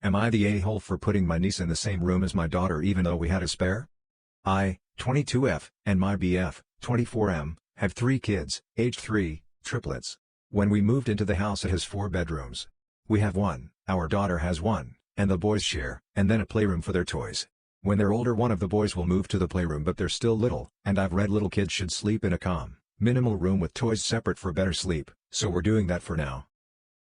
Am I the a-hole for putting my niece in the same room as my daughter even though we had a spare? I, 22F, and my BF, 24M, have 3 kids, aged 3, triplets. When we moved into the house it has 4 bedrooms. We have 1, our daughter has 1, and the boys share, and then a playroom for their toys. When they're older one of the boys will move to the playroom but they're still little, and I've read little kids should sleep in a calm, minimal room with toys separate for better sleep, so we're doing that for now.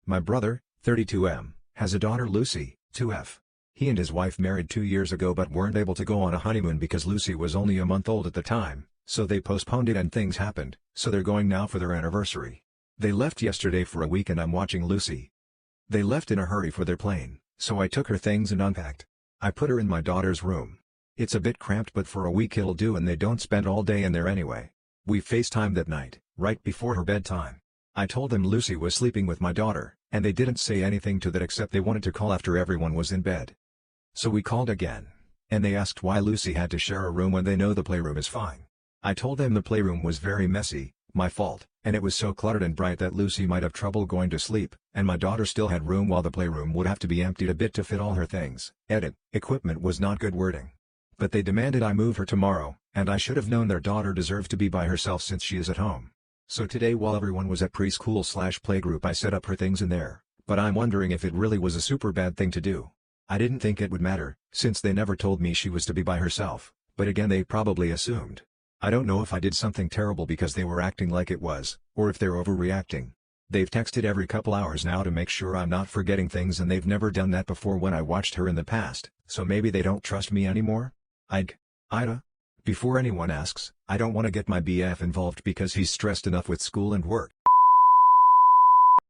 My brother, 32M, has a daughter Lucy, 2F. He and his wife married 2 years ago but weren't able to go on a honeymoon because Lucy was only a month old at the time, so they postponed it and things happened, so they're going now for their anniversary. They left yesterday for a week and I'm watching Lucy. They left in a hurry for their plane, so I took her things and unpacked. I put her in my daughter's room. It's a bit cramped but for a week it'll do and they don't spend all day in there anyway. We FaceTimed that night, right before her bedtime. I told them Lucy was sleeping with my daughter, and they didn't say anything to that except they wanted to call after everyone was in bed. So we called again, and they asked why Lucy had to share a room when they know the playroom is fine. I told them the playroom was very messy, my fault, and it was so cluttered and bright that Lucy might have trouble going to sleep, and my daughter still had room while the playroom would have to be emptied a bit to fit all her things. Edit, equipment was not good wording. But they demanded I move her tomorrow, and I should have known their daughter deserved to be by herself since she is at home. So today while everyone was at preschool/playgroup I set up her things in there, but I'm wondering if it really was a super bad thing to do. I didn't think it would matter, since they never told me she was to be by herself, but again they probably assumed. I don't know if I did something terrible because they were acting like it was, or if they're overreacting. They've texted every couple hours now to make sure I'm not forgetting things and they've never done that before when I watched her in the past, so maybe they don't trust me anymore? AITA? Before anyone asks, I don't want to get my BF involved because he's stressed enough with school and work.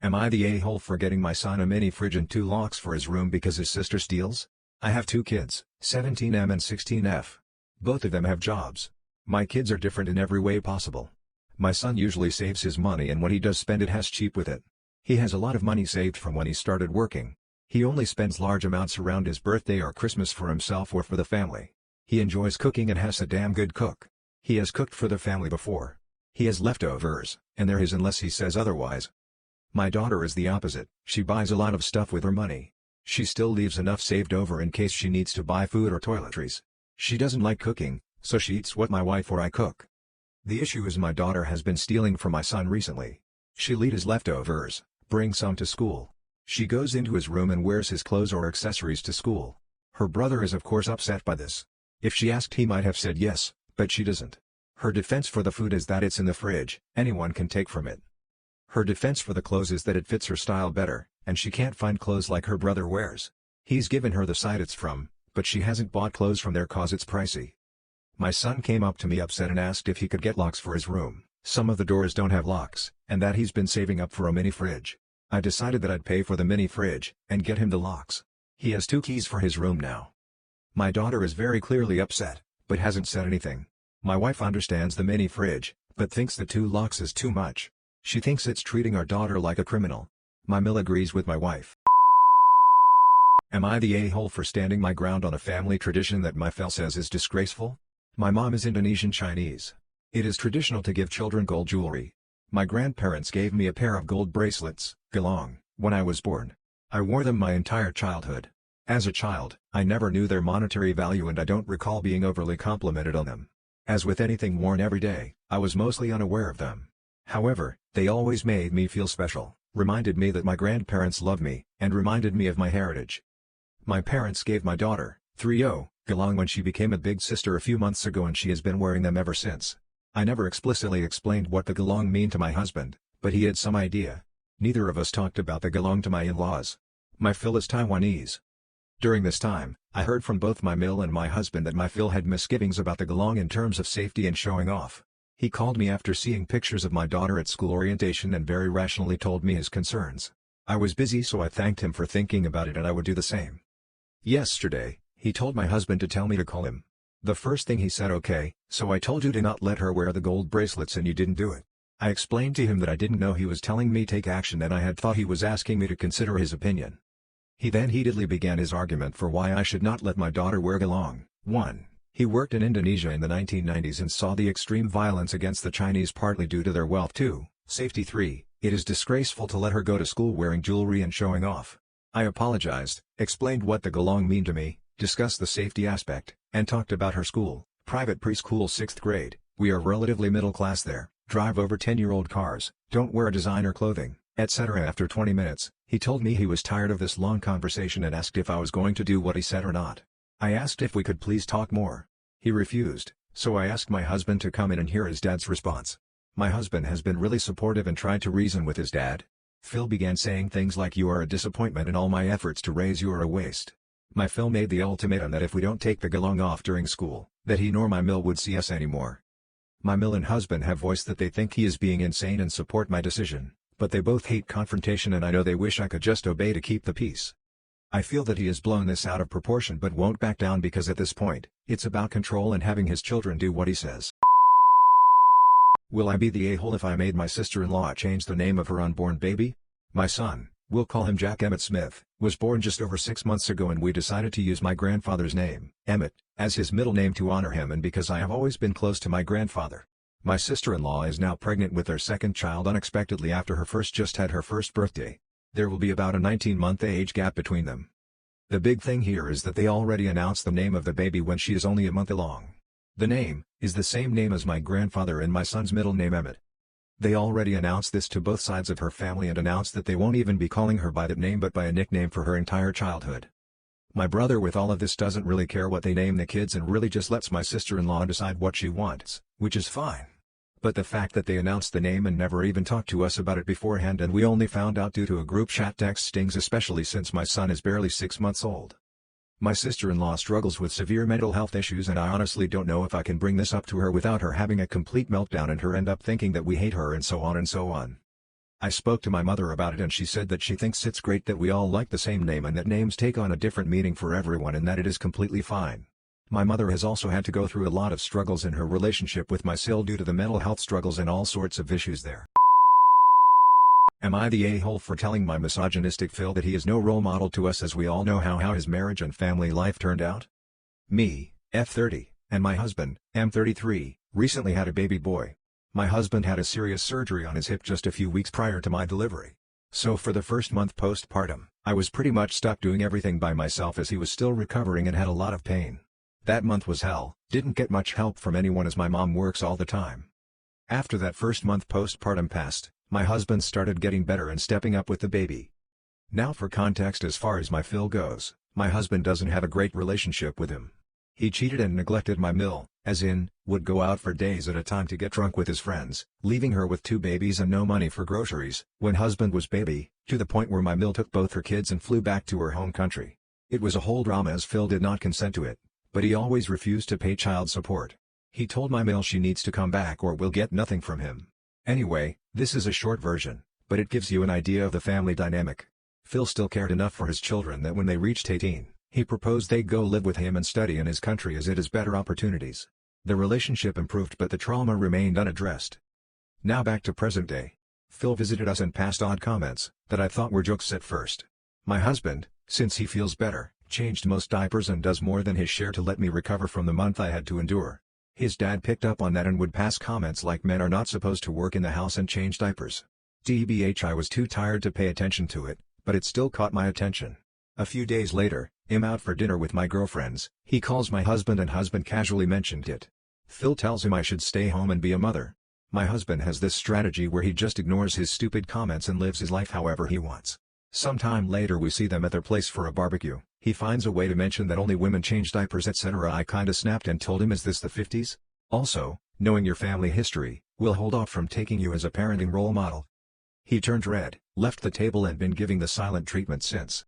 Am I the a-hole for getting my son a mini fridge and 2 locks for his room because his sister steals? I have 2 kids, 17M and 16F. Both of them have jobs. My kids are different in every way possible. My son usually saves his money and when he does spend it has cheap with it. He has a lot of money saved from when he started working. He only spends large amounts around his birthday or Christmas for himself or for the family. He enjoys cooking and has a damn good cook. He has cooked for the family before. He has leftovers, and they're his unless he says otherwise. My daughter is the opposite, she buys a lot of stuff with her money. She still leaves enough saved over in case she needs to buy food or toiletries. She doesn't like cooking, so she eats what my wife or I cook. The issue is my daughter has been stealing from my son recently. She'll eat his leftovers, bring some to school. She goes into his room and wears his clothes or accessories to school. Her brother is of course upset by this. If she asked he might have said yes, but she doesn't. Her defense for the food is that it's in the fridge, anyone can take from it. Her defense for the clothes is that it fits her style better, and she can't find clothes like her brother wears. He's given her the site it's from, but she hasn't bought clothes from there cause it's pricey. My son came up to me upset and asked if he could get locks for his room. Some of the doors don't have locks, and that he's been saving up for a mini fridge. I decided that I'd pay for the mini fridge, and get him the locks. He has 2 keys for his room now. My daughter is very clearly upset, but hasn't said anything. My wife understands the mini fridge, but thinks the 2 locks is too much. She thinks it's treating our daughter like a criminal. My Mill agrees with my wife. Am I the a-hole for standing my ground on a family tradition that my fel says is disgraceful? My mom is Indonesian Chinese. It is traditional to give children gold jewelry. My grandparents gave me a pair of gold bracelets, galong, when I was born. I wore them my entire childhood. As a child, I never knew their monetary value and I don't recall being overly complimented on them. As with anything worn every day, I was mostly unaware of them. However, they always made me feel special, reminded me that my grandparents loved me, and reminded me of my heritage. My parents gave my daughter, 3O, galong when she became a big sister a few months ago and she has been wearing them ever since. I never explicitly explained what the galong mean to my husband, but he had some idea. Neither of us talked about the galong to my in-laws. My Phil is Taiwanese. During this time, I heard from both my Mill and my husband that my Phil had misgivings about the galong in terms of safety and showing off. He called me after seeing pictures of my daughter at school orientation and very rationally told me his concerns. I was busy so I thanked him for thinking about it and I would do the same. Yesterday, he told my husband to tell me to call him. The first thing he said okay, so I told you to not let her wear the gold bracelets and you didn't do it. I explained to him that I didn't know he was telling me take action and I had thought he was asking me to consider his opinion. He then heatedly began his argument for why I should not let my daughter wear galong. 1. He worked in Indonesia in the 1990s and saw the extreme violence against the Chinese partly due to their wealth. 2. Safety. 3. It is disgraceful to let her go to school wearing jewelry and showing off. I apologized, explained what the galong mean to me, discussed the safety aspect, and talked about her school, private preschool 6th grade. We are relatively middle class there, drive over 10-year-old cars, don't wear designer clothing, etc. After 20 minutes, he told me he was tired of this long conversation and asked if I was going to do what he said or not. I asked if we could please talk more. He refused, so I asked my husband to come in and hear his dad's response. My husband has been really supportive and tried to reason with his dad. Phil began saying things like, "You are a disappointment and all my efforts to raise you are a waste." My Phil made the ultimatum that if we don't take the galong off during school, that he nor my Mill would see us anymore. My Mill and husband have voiced that they think he is being insane and support my decision, but they both hate confrontation and I know they wish I could just obey to keep the peace. I feel that he has blown this out of proportion but won't back down because at this point, it's about control and having his children do what he says. Will I be the a-hole if I made my sister-in-law change the name of her unborn baby? My son, we'll call him Jack Emmett Smith, was born just over 6 months ago and we decided to use my grandfather's name, Emmett, as his middle name to honor him and because I have always been close to my grandfather. My sister-in-law is now pregnant with their second child unexpectedly after her first just had her first birthday. There will be about a 19-month age gap between them. The big thing here is that they already announced the name of the baby when she is only a month along. The name is the same name as my grandfather and my son's middle name Emmett. They already announced this to both sides of her family and announced that they won't even be calling her by that name but by a nickname for her entire childhood. My brother with all of this doesn't really care what they name the kids and really just lets my sister-in-law decide what she wants, which is fine. But the fact that they announced the name and never even talked to us about it beforehand and we only found out due to a group chat text stings, especially since my son is barely 6 months old. My sister-in-law struggles with severe mental health issues and I honestly don't know if I can bring this up to her without her having a complete meltdown and her end up thinking that we hate her and so on and so on. I spoke to my mother about it and she said that she thinks it's great that we all like the same name and that names take on a different meaning for everyone and that it is completely fine. My mother has also had to go through a lot of struggles in her relationship with my Sil due to the mental health struggles and all sorts of issues there. Am I the a-hole for telling my misogynistic Phil that he is no role model to us as we all know how his marriage and family life turned out? Me, F30, and my husband, M33, recently had a baby boy. My husband had a serious surgery on his hip just a few weeks prior to my delivery. So for the first month postpartum, I was pretty much stuck doing everything by myself as he was still recovering and had a lot of pain. That month was hell, didn't get much help from anyone as my mom works all the time. After that first month postpartum passed, my husband started getting better and stepping up with the baby. Now for context, as far as my Phil goes, my husband doesn't have a great relationship with him. He cheated and neglected my Mill, as in, would go out for days at a time to get drunk with his friends, leaving her with 2 babies and no money for groceries, when husband was baby, to the point where my Mill took both her kids and flew back to her home country. It was a whole drama as Phil did not consent to it, but he always refused to pay child support. He told my Mill she needs to come back or we'll get nothing from him. Anyway, this is a short version, but it gives you an idea of the family dynamic. Phil still cared enough for his children that when they reached 18, he proposed they go live with him and study in his country as it has better opportunities. The relationship improved but the trauma remained unaddressed. Now back to present day. Phil visited us and passed odd comments, that I thought were jokes at first. My husband, since he feels better, changed most diapers and does more than his share to let me recover from the month I had to endure. His dad picked up on that and would pass comments like men are not supposed to work in the house and change diapers. TBH, I was too tired to pay attention to it, but it still caught my attention. A few days later, I'm out for dinner with my girlfriends, he calls my husband and husband casually mentioned it. Phil tells him I should stay home and be a mother. My husband has this strategy where he just ignores his stupid comments and lives his life however he wants. Sometime later we see them at their place for a barbecue. He finds a way to mention that only women change diapers etc. I kinda snapped and told him, is this the 50s? Also, knowing your family history, we'll hold off from taking you as a parenting role model. He turned red, left the table and been giving the silent treatment since.